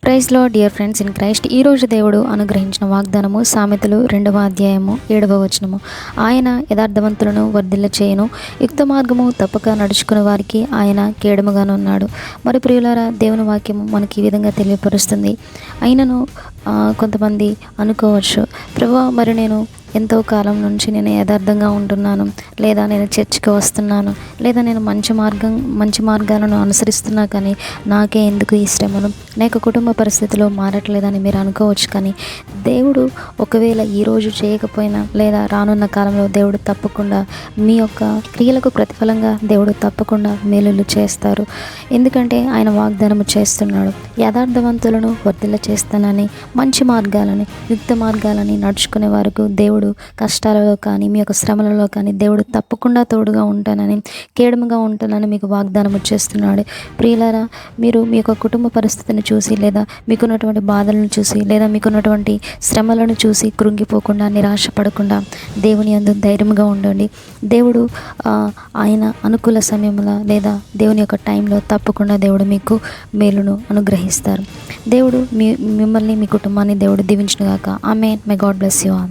Praise lord dear friends in Christ. ఈరోజు దేవుడు అనుగ్రహించిన వాగ్దానము సామెతలు 2వ అధ్యాయము 7వ వచనము. ఆయన యథార్థవంతులను వర్ధిల్ల చేయను, యుక్త మార్గము తప్పక నడుచుకునే వారికి ఆయన కేడముగానున్నాడు. మరి ప్రియులారా, దేవుని వాక్యము మనకి ఈ విధంగా తెలియపరుస్తుంది. అయినను కొంతమంది అనుకోవచ్చు, ప్రభువా, మరి నేను ఎంతో కాలం నుంచి నేను యథార్థంగా ఉంటున్నాను, లేదా నేను చర్చికి వస్తున్నాను, లేదా నేను మంచి మార్గాలను అనుసరిస్తున్నా, కానీ నాకే ఎందుకు ఈ శ్రమను, నా యొక్క కుటుంబ పరిస్థితిలో మారట్లేదని మీరు అనుకోవచ్చు. కానీ దేవుడు ఒకవేళ ఈరోజు చేయకపోయినా, లేదా రానున్న కాలంలో దేవుడు తప్పకుండా మీ యొక్క క్రియలకు ప్రతిఫలంగా దేవుడు తప్పకుండా మేలులు చేస్తారు. ఎందుకంటే ఆయన వాగ్దానము చేస్తున్నాడు, యథార్థవంతులను వర్ధిల్ల చేస్తానని, మంచి మార్గాలని, యుక్త మార్గాలని నడుచుకునే వారికి దేవుడు కష్టాలలో కానీ మీ యొక్క శ్రమలలో కానీ దేవుడు తప్పకుండా తోడుగా ఉంటానని, కేడముగా ఉంటానని మీకు వాగ్దానం చేస్తున్నాడు. ప్రియులారా, మీరు మీ యొక్క కుటుంబ పరిస్థితిని చూసి, లేదా మీకున్నటువంటి బాధలను చూసి, లేదా మీకున్నటువంటి శ్రమలను చూసి కృంగిపోకుండా, నిరాశపడకుండా దేవుని యందు ధైర్యంగా ఉండండి. దేవుడు ఆయన అనుకూల సమయంలో, లేదా దేవుని యొక్క టైంలో తప్పకుండా దేవుడు మీకు మేలును అనుగ్రహిస్తారు. దేవుడు మిమ్మల్ని, మీ కుటుంబాన్ని దేవుడు దీవించును గాక. Amen. May God bless you all.